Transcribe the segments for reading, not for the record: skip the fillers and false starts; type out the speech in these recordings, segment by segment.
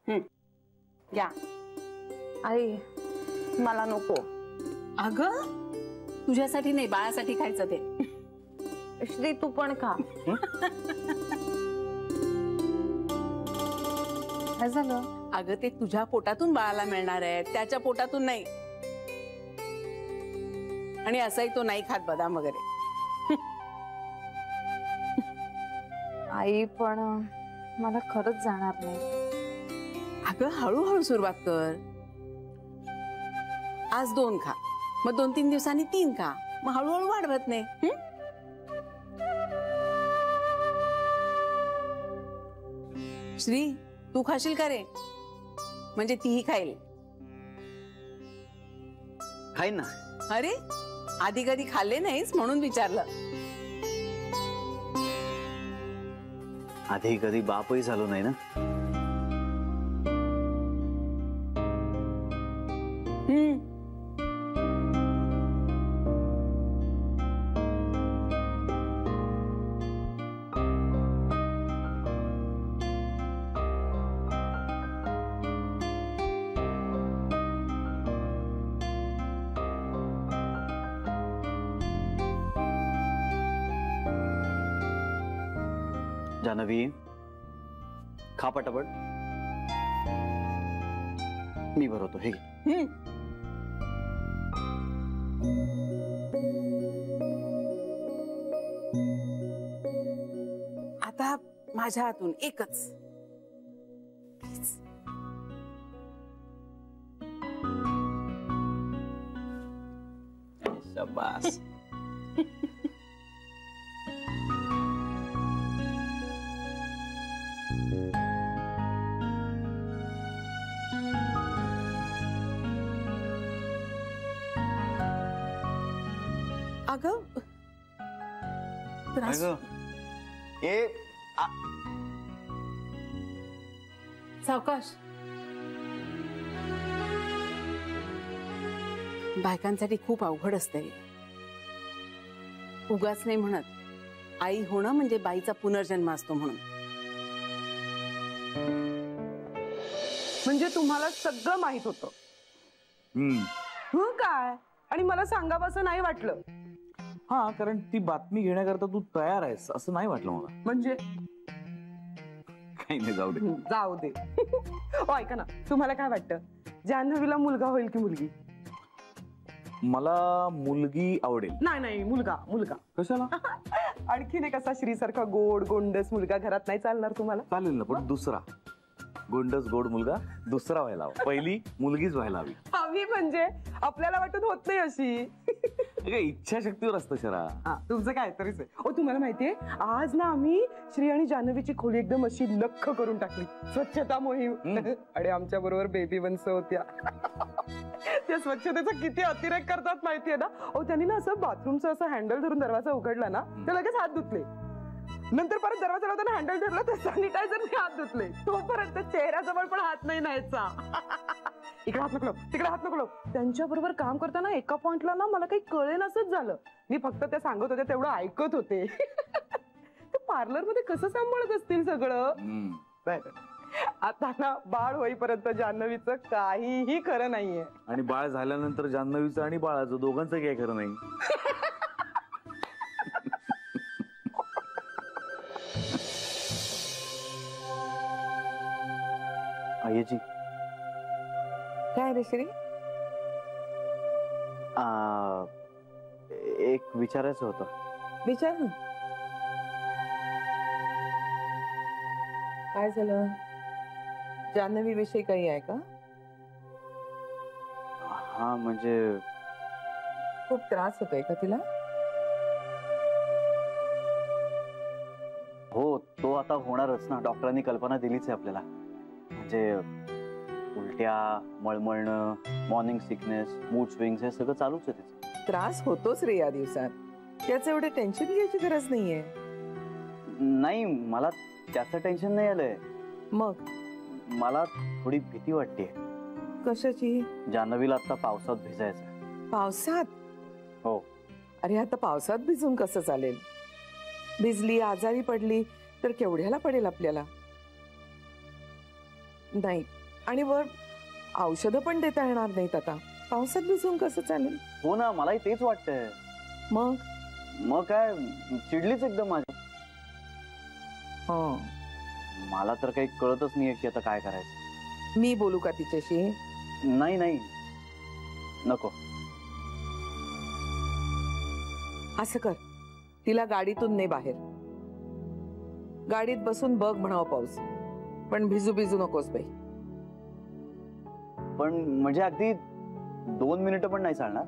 घ्या. आई मला नको. अगं तुझ्यासाठी नाही, बाळासाठी खायचं ते. श्री तू पण खा. काय झालं? अगं ते तुझ्या पोटातून बाळाला मिळणार आहे, त्याच्या पोटातून नाही. आणि असाही तो नाही खात बदाम वगैरे. आई पण मला खरंच जाणार नाही. अगं हळूहळू सुरुवात कर. आज 2 खा, मग 2-3 दिवसांनी 3 खा, मग हळूहळू वाढवत नाही. श्री तू खाशील का रे? म्हणजे तीही खाईल. खाईन ना. अरे आधी कधी खाल्ले नाहीस म्हणून विचारलं. आधी कधी बापही झालो नाही ना. जानवी खा पटापट. मी भरवतो हे. आता माझ्या हातून एकच. शाबास. अगं सावकाश. बायकांसाठी खूप अवघड असते. उगाच नाही म्हणत आई होणं म्हणजे बाईचा पुनर्जन्म असतो म्हणून. म्हणजे तुम्हाला सगळं माहित होतं. काय आणि मला सांगावं नाही वाटलं. हा, कारण ती बातमी घेण्याकरता तू तयार आहेस असं नाही वाटलं मला. म्हणजे काही नाही, जाऊ दे. जाऊ दे. ऐका ना, तुम्हाला काय वाटतं जान्हवीला मुलगा होईल की मुलगी? मला मुलगी आवडेल. नाही मुलगा. मुलगा कशाला? आणखीन एक असा श्रीसारखा गोड गोंडस मुलगा घरात नाही चालणार तुम्हाला? चालेल ना, पण दुसरा गोंडस गोड मुलगा दुसरा व्हायला हवा. पहिली मुलगीच व्हायला हवी. हवी म्हणजे आपल्याला वाटत होत नाही अशी. इच्छाशक्तीवर असतं शरा. तुमचं काय तरीच आहे. तुम्हाला माहितीये आज ना आम्ही श्री आणि जान्हवीची खोली एकदम अशी लख्ख करून टाकली. स्वच्छता मोहीम. आणि आमच्या बरोबर बेबी वंस होत्या. त्या स्वच्छतेचा किती अतिरेक करतात माहितीये ना. त्यांनी ना असं बाथरूमचं असं हँडल धरून दरवाजा उघडला ना तर लगेच हात धुतले. नंतर परत दरवाजा लावताना हँडल धरलं तर सॅनिटायझरने हात धुतले. तोपर्यंत चेहऱ्याजवळ पण हात नाही न्यायचा. इकडे हात नको, तिकडे हात नको. त्यांच्या बरोबर काम करताना एका पॉइंटला ना मला काही कळेनासच झालं. मी फक्त त्या सांगत होते तेवढं ऐकत होते. ते पार्लर मध्ये कसं सांभाळत असतील सगळं. आता ना बाळ होईपर्यंत जान्हवीचं काहीही खरं नाहीये. आणि बाळ झाल्यानंतर जान्हवीचं आणि बाळाचं दोघांचं काही खरं नाही. आईजी काय रे श्री? एक विचारायचं होतं. विचार ना. काय झालं? जान्हवी विषयी काही आहे का? हा म्हणजे खूप त्रास होतोय का तिला? हो, तो आता होणारच ना. डॉक्टरांनी कल्पना दिलीच आहे आपल्याला. म्हणजे उलट्या, मळमळणं, मॉर्निंग सिकनेस, मूड स्विंग्स हे सगळं चालूच आहे त्याचं. त्रास होतोच रे या दिवसात. त्याचं एवढं टेन्शन घ्यायची गरज नाहीये. नाही, मला त्याचं टेन्शन नाही आलंय. मग मला थोडी भीती वाटते. कशाची? जान्हवीला आता पावसात भिजायचं. पावसात? हो. अरे आता पावसात भिजून कसं चालेल? भिजली, आजारी पडली तर केवढ्याला पडेल आपल्याला. नाही, आणि वर औषधं पण देता येणार नाहीत आता. पावसात भिजून कसं चालेल? हो ना, मलाही तेच वाटतंय. मग मग काय चिडलीच एकदम माझी. हं. मला तर काही कळतच नाहीये की आता काय करायचं. मी बोलू का तिच्याशी? नाही नाही, नको. असं कर, तिला गाडीतून ने बाहेर. गाडीत बसून बघ म्हणावं पाऊस, पण भिजू भिजू नकोस बाई. पण म्हणजे अगदी 2 मिनिटं पण नाही चालणार.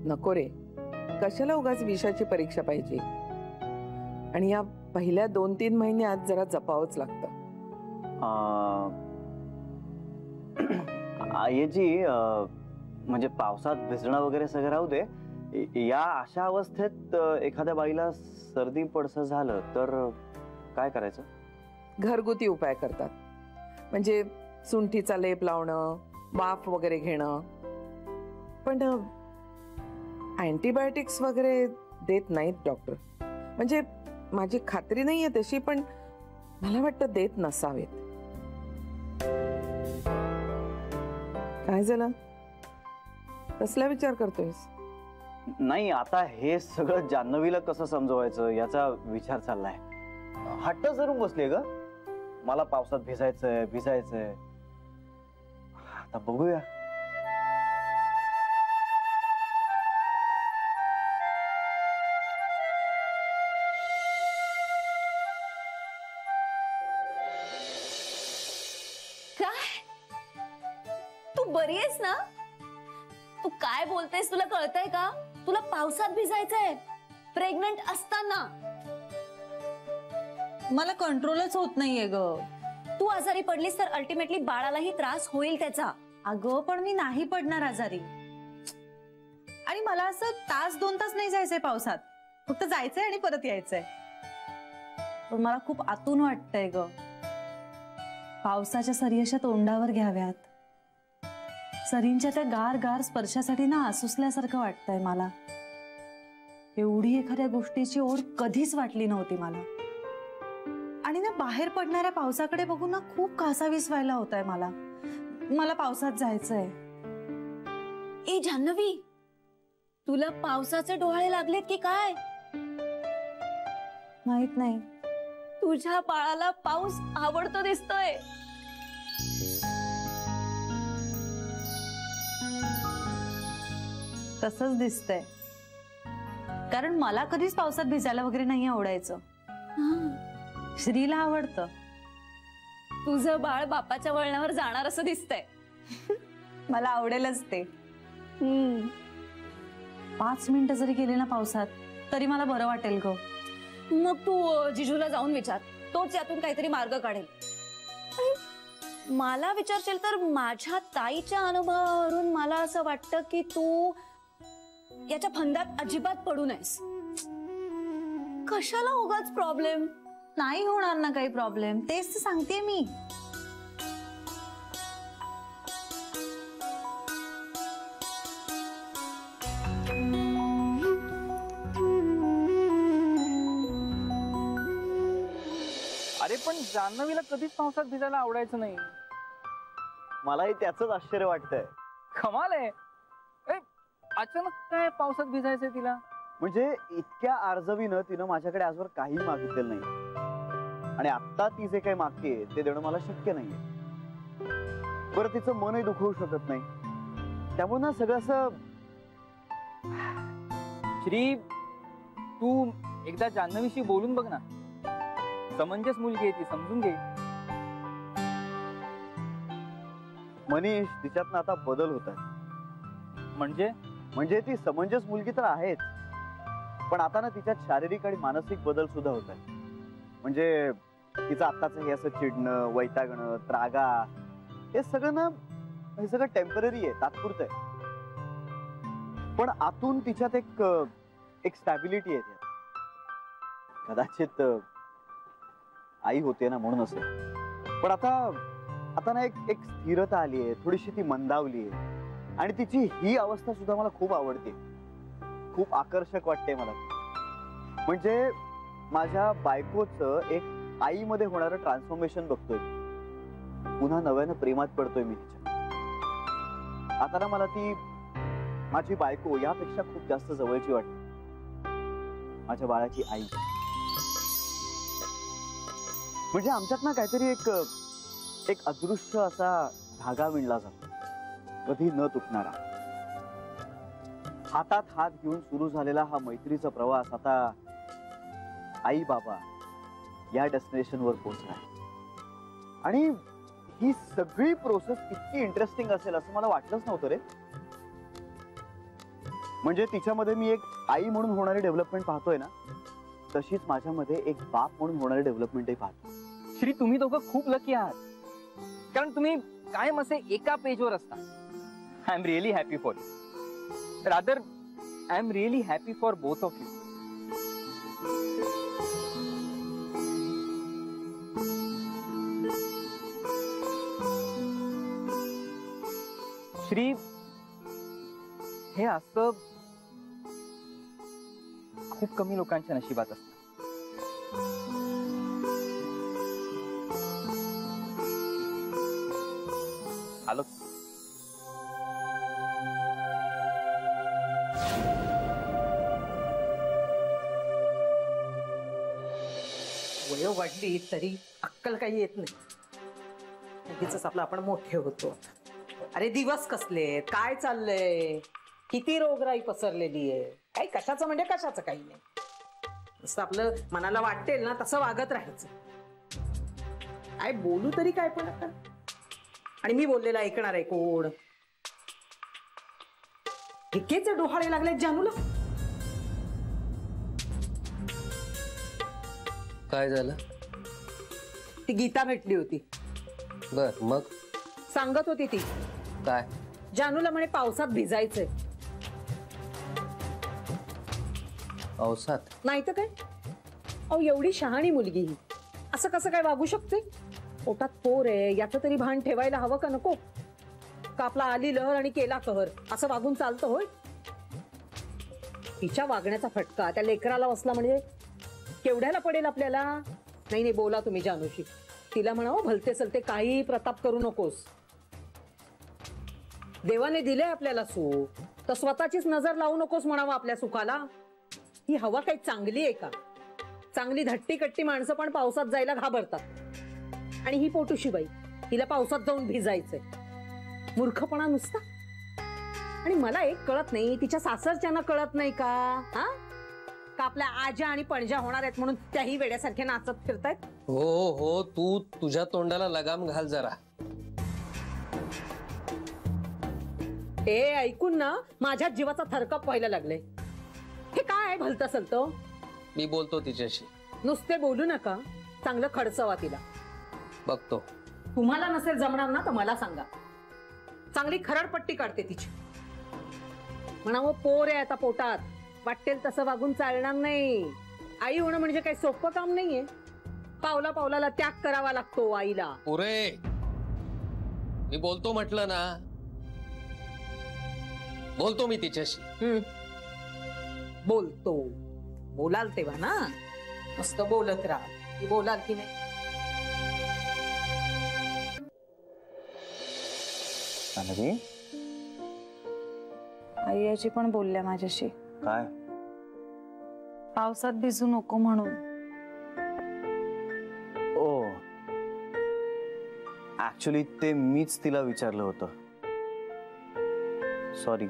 नको रे, कशाला उगाच विषाची परीक्षा पाहिजे. आणि या पहिल्या 2-3 महिन्यात जरा जपावंच लागतं. आईजी, म्हणजे पावसात भिजणं वगैरे सगळं राहू दे. या अशा अवस्थेत एखाद्या बाईला सर्दी पडसं झालं तर काय करायचं? घरगुती उपाय करतात, म्हणजे सुंठीचा लेप लावणं, वाफ वगैरे घेणं. पण अँटीबायोटिक्स वगैरे देत नाहीत डॉक्टर. म्हणजे माझी खात्री नाहीये तशी, पण मला वाटतं देत नसावेत. काय झालं? कसला विचार करतोयस? नाही, आता हे सगळं जान्हवीला कसं समजवायचं याचा विचार चाललाय. हट्ट जरूर बसले ग, मला पावसात भिजायचंय भिजायचंय. आता बघूया. तू बरी आहेस ना? तू काय बोलतेस तुला कळतंय का? तुला पावसात भिजायचंय प्रेग्नंट असताना. मला कंट्रोलच होत नाहीये ग. तू आजारी पडलीस तर अल्टिमेटली बाळालाही त्रास होईल त्याचा. अगं पण मी नाही पडणार आजारी. आणि मला असं 1-2 तास नाही जायचंय पावसात, फक्त जायचंय आणि परत यायचंय. पण मला खूप आतून वाटतंय ग. पावसाच्या सरी अशा तोंडावर घ्याव्यात. सरींच्या त्या गार गार स्पर्शासाठी ना आसुसल्यासारखं वाटतंय मला. एवढी एखाद्या गोष्टीची ओढ कधीच वाटली नव्हती मला. आणि ना बाहेर पडणाऱ्या पावसाकडे बघून ना खूप कासावीस व्हायला होतंय मला. मला पावसात जायचंय. ए जान्हवी, तुला पावसाचे डोळे लागलेत की काय? माहित नाही. तुझ्या बाळाला पाऊस आवडतो दिसतोय. तसंच दिसतंय, कारण मला कधीच पावसात भिजायला वगैरे नाही आवडायचं. श्रीला आवडतं. तुझं बाळ बापाच्या वळणावर जाणार असं दिसतंय. मला आवडेलच ते. 5 मिनिटं जरी गेले ना पावसात तरी मला बरं वाटेल ग. मग तू जिजूला जाऊन विचार, तोच यातून काहीतरी मार्ग काढेल. मला विचारशील तर माझ्या ताईच्या अनुभवावरून मला असं वाटतं की तू याच्या फंदात अजिबात पडू नयेस. कशाला उगाच प्रॉब्लेम? नाही होणार ना काही प्रॉब्लेम, तेच तर सांगते मी. अरे पण जान्हवीला कधीच पावसात भिजायला आवडायचं नाही. मलाही त्याच आश्चर्य वाटतंय. कमाल आहे. अचानक काय पावसात भिजायचंय तिला? म्हणजे इतक्या आर्जवीनं तिनं माझ्याकडे आजवर काही मागितलेलं नाही. आणि आता ती जे काही मागते ते देणं मला शक्य नाहीये. बरं, तिचं मनही दुखवू शकत नाही. त्यामुळे ना सगळं असं. श्री, तू एकदा जान्हवीशी बोलून बघ ना. समंजस मुलगी आहे ती, समजून घे. मनीष, तिच्यातनं आता बदल होत आहे. म्हणजे ती समंजस मुलगी तर आहेच, पण आता ना तिच्यात शारीरिक आणि मानसिक बदल सुद्धा होत आहे. म्हणजे तिचं आत्ताच हे असं चिडणं, वैतागणं, त्रागा, हे सगळं टेम्पररी आहे, तात्पुरतं आहे. पण आतून तिच्यात एक स्टॅबिलिटी आहे. कदाचित आई होते ना म्हणून असेल. पण आता ना एक स्थिरता आली आहे, थोडीशी ती मंदावली आहे. आणि तिची ही अवस्था सुद्धा मला खूप आवडते, खूप आकर्षक वाटते मला. म्हणजे माझ्या बायकोचं एक आईमध्ये होणारं ट्रान्सफॉर्मेशन बघतोय. पुन्हा नव्यानं प्रेमात पडतोय मी तिच्या. आता ना मला ती माझी बायको यापेक्षा खूप जास्त जवळची वाटते. माझ्या बाळाची आई. म्हणजे आमच्यात ना काहीतरी एक अदृश्य असा धागा विणला जातो, कधी न तुटणारा. हातात हात घेऊन सुरू झालेला हा मैत्रीचा प्रवास आता आई बाबा या डेस्टिनेशनवर पोहोचला. आणि ही सगळी प्रोसेस इतकी इंटरेस्टिंग असेल असं मला वाटलंच नव्हतं रे. म्हणजे तिच्यामध्ये मी एक आई म्हणून होणारी डेव्हलपमेंट पाहतोय ना, तशीच माझ्यामध्ये एक बाप म्हणून होणारी डेव्हलपमेंटही पाहतो. श्री, तुम्ही दोघं खूप लकी आहात, कारण तुम्ही कायम असे एका पेजवर असता. I am really happy for you. Rather I am really happy for both of you. Shri, हे असं खूप कमी लोकांच्या नशिबात असतं. आलो. वय वाढली तरी अक्कल काही येत नाही. लगेचच आपलं आपण मोठे होतो. अरे दिवस कसले, काय चाललंय, किती रोगराई पसरलेली आहे, काही कशाचं म्हणजे कशाचं काही नाही. जसं आपलं मनाला वाटेल ना तसं वागत राहायचं. काय बोलू तरी काय पण आता. आणि मी बोललेलं ऐकणार आहे कोण. ठिकेचे डोहाळे लागले जानूला. काय झालं? ती गीता भेटली होती. बर, मग सांगत होती ती काय? जानूला म्हणे पावसात भिजायचंय. पावसात? नाही तर काय. अहो एवढी शहाणी मुलगी ही असं कसं काय वागू शकते. पोटात पोर आहे याचं तरी भान ठेवायला हवं का नको. का आपला आली लहर आणि केला कहर असं वागून चालतं होय. तिच्या वागण्याचा फटका त्या लेकराला बसला म्हणजे केवढ्याला पडेल आपल्याला. नाही नाही, बोला तुम्ही जानूशी. तिला म्हणावं भलते सलते काही प्रताप करू नकोस. देवाने दिले आपल्याला सुख तर स्वतःचीच नजर लावू नकोस म्हणावं आपल्या सुखाला. ही हवा काही चांगली आहे का. चांगली धट्टी कट्टी माणसं पण पावसात जायला घाबरतात. आणि ही पोटूशी बाई, तिला पावसात जाऊन भिजायचंय. मूर्खपणा नुसता. आणि मला एक कळत नाही, तिच्या सासरच्यांना कळत नाही का. हा का आपल्या आजा आणि पणजा होणार आहेत म्हणून त्याही वेड्यासारखे नाचत फिरतायत. हो हो, तू तुझ्या तोंडाला लगाम घाल जरा. हे ऐकून ना माझ्या जीवाचा थरकाप व्हायला लागले. हे काय भलतं सलतं. मी बोलतो तिच्याशी. नुसते बोलू नका, चांगलं खडचवा तिला. बघतो. तुम्हाला नसेल जमणार ना तर मला सांगा. चांगली खरडपट्टी काढते तिची. म्हणावं पोर आहे आता पोटात, वाटेल तसं वागून चालणार नाही. आई होणं म्हणजे काही सोपं काम नाहीये. पावला पावलाला त्याग करावा लागतो आईला. पुरे, मी बोलतो म्हटलं ना. बोलतो मी तिच्याशी. बोलतो. बोलाल तेव्हा ना. मस्त बोलत राहा. ती बोलाल की नाही. जान्हवी, आई आजी पण बोलल्या माझ्याशी. काय? पावसात भिजू नको म्हणून. ओ, ऍक्च्युली ते मीच तिला विचारलं होतं. सॉरी.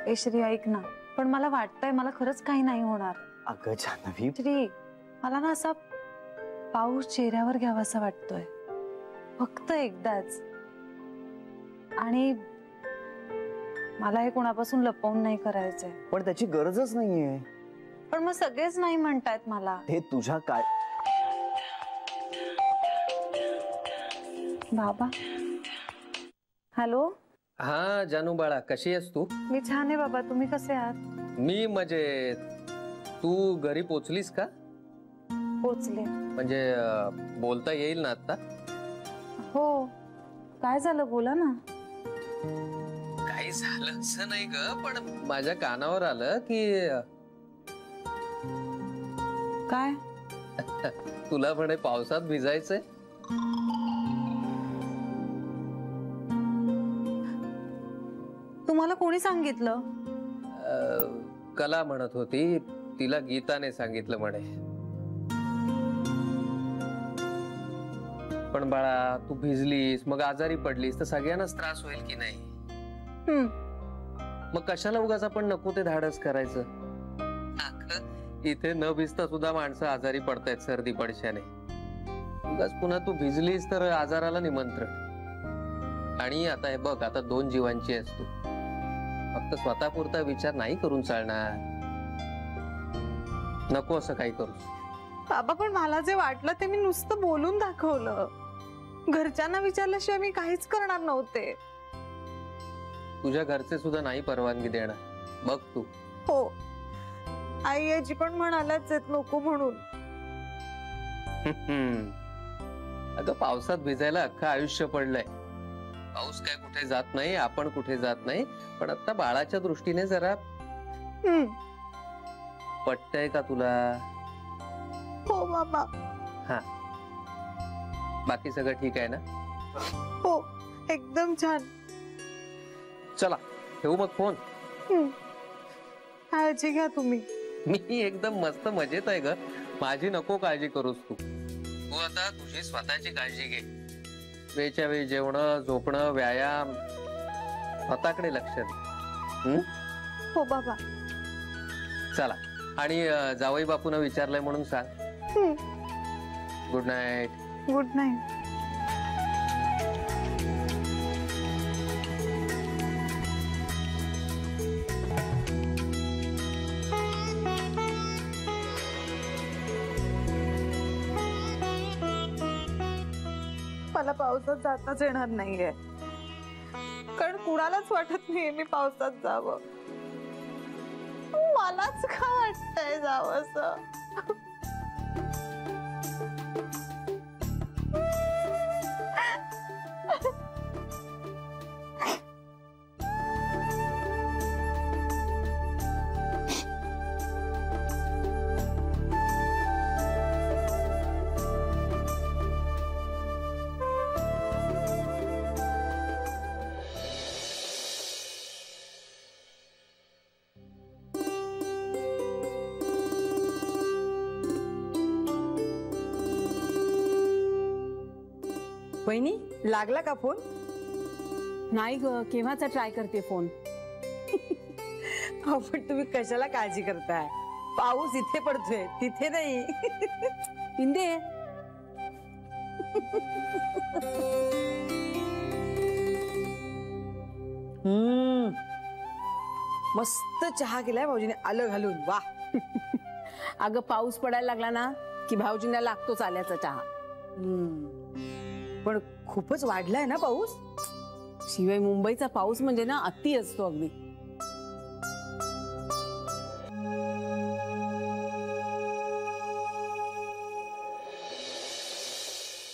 ए श्री, ऐक ना. पण मला वाटतंय मला खरंच काही नाही होणार. अगं जान्हवी, श्री, मला ना असा पाऊस चेहऱ्यावर घ्यावासा वाटतोय. फक्त एकदाच. आणि मला हे कोणापासून लपवून नाही करायचंय. पण त्याची गरजच नाहीये. पण मग सगळेच नाही म्हणतायत मला. हे तुझ्या काय. बाबा. हॅलो. हा जानू बाळा, कशी आहेस तू? मी छान आहे बाबा, तुम्ही कसे आहात? मी मजेत. तू घरी पोचलीस का? पोचले. म्हणजे बोलता येईल ना आता? हो. काय झालं, बोला ना. काही झालं असं नाही ग, पण माझ्या कानावर आलं की काय तुला म्हणे पावसात भिजायचंय. कोणी सांगितलं? कला म्हणत होती, तिला गीताने सांगितलं म्हणे. पण बाळा, तू भिजलीस, मग आजारी पडलीस तर सगळ्यांनाच त्रास होईल की नाही? मग कशाला उगाच आपण नको ते धाडस करायचं? इथे न भिजता सुद्धा माणसं आजारी पडतायत सर्दी पडशाने. उगाच पुन्हा तू भिजलीस तर आजाराला निमंत्रण. आणि आता हे बघ, आता 2 जीवांची आहेस तू. फक्त स्वतःपुरता विचार नाही करून चालणार. नको असं काही करू. बाबा, पण मला जे वाटलं ते मी नुसतं बोलून दाखवलं. घरच्यांना विचारल्याशिवाय मी काहीच करणार नव्हते. तुझ्या घरचे सुद्धा नाही परवानगी देणार, बघ तू. हो, आई आजी पण म्हणाल्याच आहेत नको म्हणून. अगं, पावसात भिजायला अख्खं आयुष्य पडलंय. पाऊस काय कुठे जात नाही, आपण कुठे जात नाही. पण आता बाळाच्या दृष्टीने जरा पटतंय का तुला? हो बाबा. हा, बाकी सगळं ठीक आहे ना? हो, एकदम छान. चला ठेवू मग फोन. काळजी घ्या तुम्ही. मी एकदम मस्त मजेत आहे ग. माझी नको काळजी करूस तू. तू आता तुझी स्वतःची काळजी घे. वेळच्या वेळी जेवणं, झोपणं, व्यायाम, स्वतःकडे लक्ष दे. हो बाबा. चला, आणि जावई बापून विचारलंय म्हणून सांग. Good night. Good night. मला पावसात जाताच येणार नाहीये, कारण कुणालाच वाटत नाहीये मी पावसात जावं. मलाच का वाटतंय जावं असं. वहिनी, लागला का फोन? नाही ग, केव्हाचा ट्राय करते फोन. पण तुम्ही कशाला काळजी करताय? पाऊस इथे पडतोय, तिथे नाही. इंदे, मस्त चहा केलाय भाऊजीने आलं घालून. वा. अगं, पाऊस पडायला लागला ना की भाऊजींना लागतोच आल्याचा चहा. पण खूपच वाढलाय ना पाऊस. शिवाय मुंबईचा पाऊस म्हणजे ना अति असतो अगदी.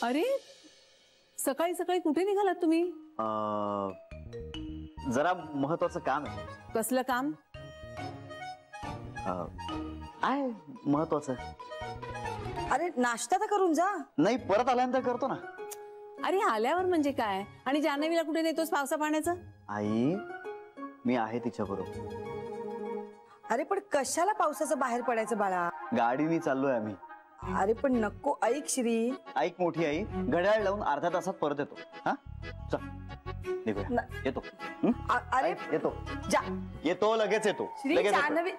अरे, सकाळी सकाळी कुठे निघालात तुम्ही? जरा महत्वाचं काम आहे. कसलं काम? आहे महत्वाचं. अरे, नाश्ता तर करून जा. नाही, परत आल्यानंतर करतो ना. अरे, आल्यावर म्हणजे काय? आणि जान्हवीला कुठे नेतोस पावसा पाण्याचं? आई, मी आहे तिच्या बरोबर. अरे, पण कशाला पावसाचं बाहेर पडायचं बाळा? गाडीने चाललोय आम्ही. अरे, पण नको. ऐक श्री, ऐक मोठी आई, घड्याळ लावून अर्ध्या तासात परत येतो. हा, चल निघूया. येतो. अरे येतो. जा. येतो, लगेच येतो. श्री, लगेच येतो. जान्हवी.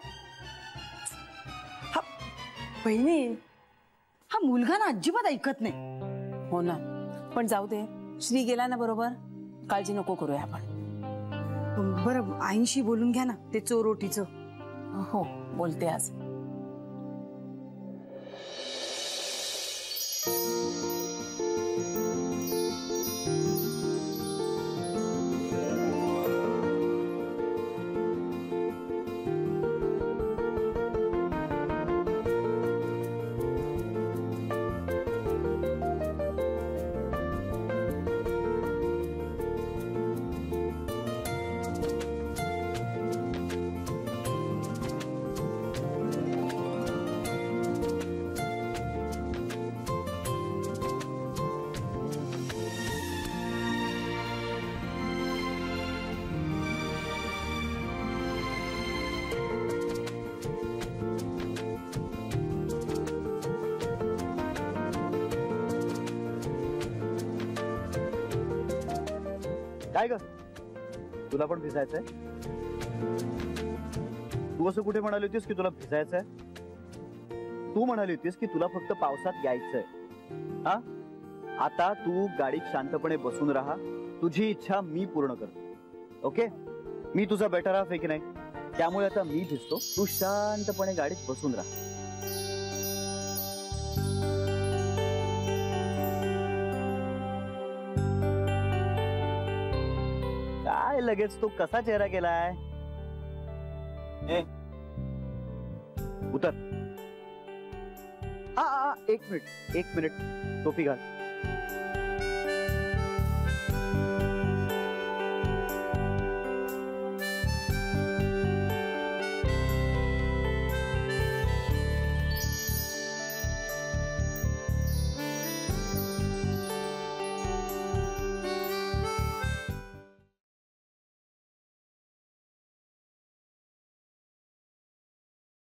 बहिणी, हा मुलगा ना अजिबात ऐकत नाही. हो ना, पण जाऊ दे. श्री गेला ना बरोबर, काळजी नको करूया आपण. बरं, आईंशी बोलून घ्या ना ते चोरोटीचं. हो, बोलते आज. काय ग, तुला पण भिजायचंय? तू असं कुठे म्हणाली होतीस की तुला भिजायचंय? तू म्हणाली होतीस की तुला फक्त पावसात यायचंय. हा, आता तू गाडीत शांतपणे बसून राहा. तुझी इच्छा मी पूर्ण करतो. ओके, मी तुझा बेटर हाफ आहे की नाही, त्यामुळे आता मी भिजतो, तू शांतपणे गाडीत बसून राहा. काय लगेच तो कसा चेहरा केलाय? ए, उतर. एक मिनिट टोपी घाल.